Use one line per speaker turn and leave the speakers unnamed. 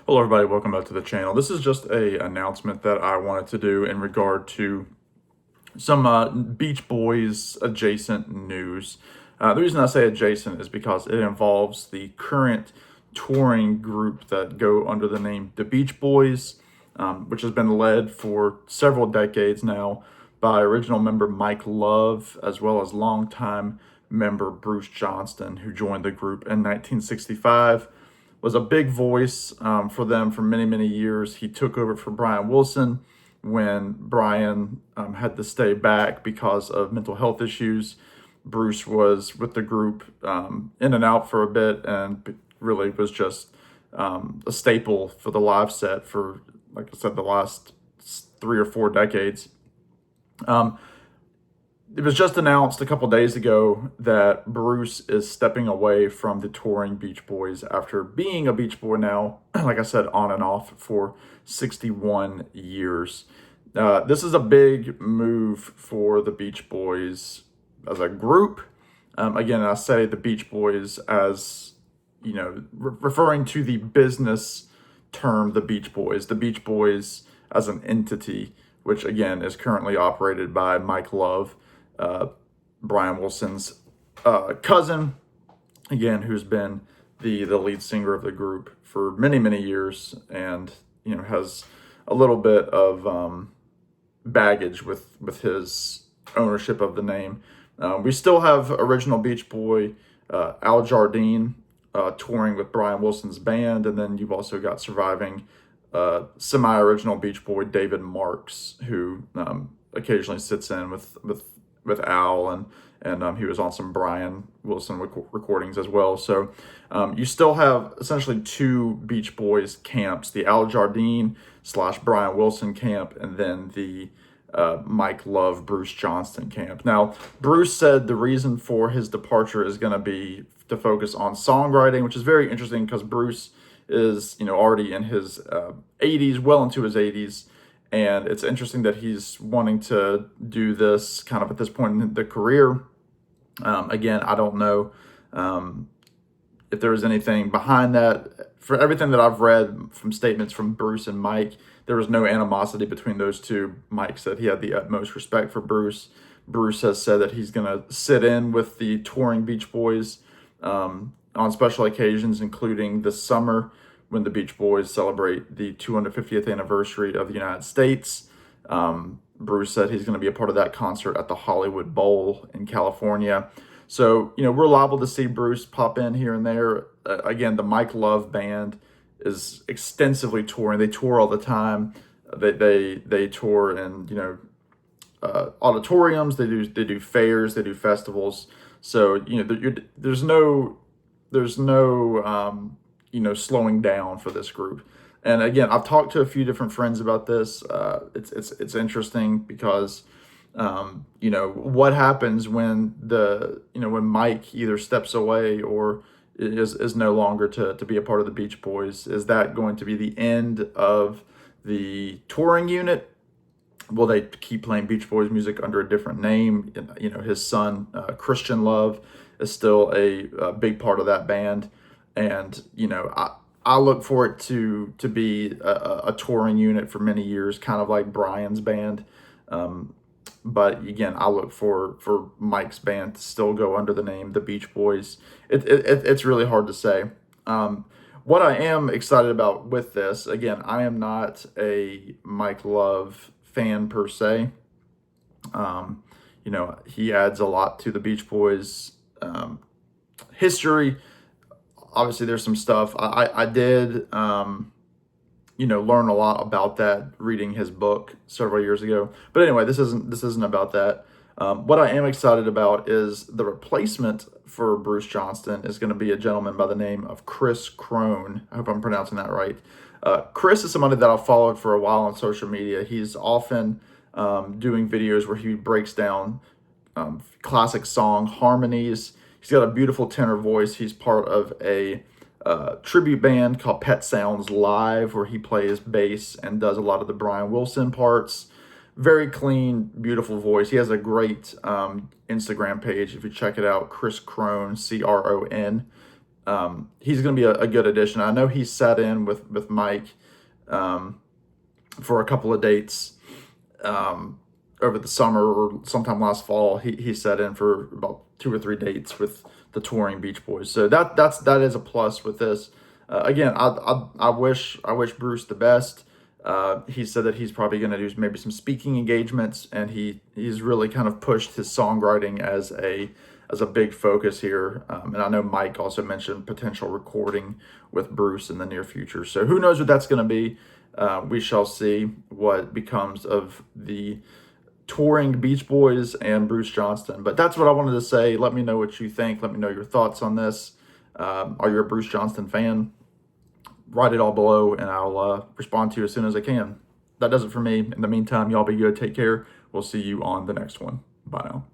Hello everybody, welcome back to the channel. This is just a announcement that I wanted to do in regard to some Beach Boys adjacent news. The reason I say adjacent is because it involves the current touring group that go under the name The Beach Boys, which has been led for several decades now by original member Mike Love, as well as longtime member Bruce Johnston, who joined the group in 1965, was a big voice for them for many, many years. He took over for Brian Wilson when Brian had to stay back because of mental health issues. Bruce was with the group in and out for a bit and really was just a staple for the live set for, like I said, the last 3 or 4 decades. It was just announced a couple days ago that Bruce is stepping away from the touring Beach Boys after being a Beach Boy now, like I said, on and off for 61 years. This is a big move for the Beach Boys as a group. Again, I say the Beach Boys as, referring to the business term, the Beach Boys as an entity, which again is currently operated by Mike Love, Brian Wilson's cousin, again, who's been the lead singer of the group for many, many years, and has a little bit of baggage with his ownership of the name. We still have original Beach Boy Al Jardine touring with Brian Wilson's band, and then you've also got surviving semi-original Beach Boy David Marks, who occasionally sits in with Al, and he was on some Brian Wilson recordings as well. So you still have essentially two Beach Boys camps: the Al Jardine / Brian Wilson camp, and then the Mike Love, Bruce Johnston camp. Now, Bruce said the reason for his departure is going to be to focus on songwriting, which is very interesting because Bruce is already in his 80s, well into his 80s. And it's interesting that he's wanting to do this kind of at this point in the career. Again, I don't know if there was anything behind that. For everything that I've read from statements from Bruce and Mike, there was no animosity between those two. Mike said he had the utmost respect for Bruce. Bruce has said that he's going to sit in with the touring Beach Boys on special occasions, including this summer when the Beach Boys celebrate the 250th anniversary of the United States. Bruce said he's going to be a part of that concert at the Hollywood Bowl in California. So, we're liable to see Bruce pop in here and there. Again, the Mike Love Band is extensively touring. They tour all the time. They tour in, auditoriums. They do fairs. They do festivals. So, there's no slowing down for this group. And again, I've talked to a few different friends about this. It's interesting because what happens when when Mike either steps away or is no longer to be a part of the Beach Boys? Is that going to be the end of the touring unit? Will they keep playing Beach Boys music under a different name? His son Christian Love is still a big part of that band. And I look for it to be a touring unit for many years, kind of like Brian's band. But again, I look for Mike's band to still go under the name The Beach Boys. It's really hard to say. What I am excited about with this, again, I am not a Mike Love fan per se. He adds a lot to the Beach Boys history. Obviously, there's some stuff I did, learn a lot about that reading his book several years ago. But anyway, this isn't about that. What I am excited about is the replacement for Bruce Johnston is going to be a gentleman by the name of Chris Crone. I hope I'm pronouncing that right. Chris is somebody that I've followed for a while on social media. He's often doing videos where he breaks down classic song harmonies. He's got a beautiful tenor voice. He's part of a tribute band called Pet Sounds Live, where he plays bass and does a lot of the Brian Wilson parts. Very clean, beautiful voice. He has a great Instagram page. If you check it out, Chris Crone, Cron. he's going to be a good addition. I know he sat in with Mike for a couple of dates over the summer or sometime last fall. He sat in for about 2 or 3 dates with the touring Beach Boys. So that is a plus with this. Again, I wish Bruce the best. He said that he's probably going to do maybe some speaking engagements, and he's really kind of pushed his songwriting as a big focus here. And I know Mike also mentioned potential recording with Bruce in the near future. So who knows what that's going to be? We shall see what becomes of the touring Beach Boys and Bruce Johnston. But that's what I wanted to say. Let me know what you think. Let me know your thoughts on this. Are you a Bruce Johnston fan? Write it all below, and I'll respond to you as soon as I can. That does it for me. In the meantime, y'all be good. Take care. We'll see you on the next one. Bye now.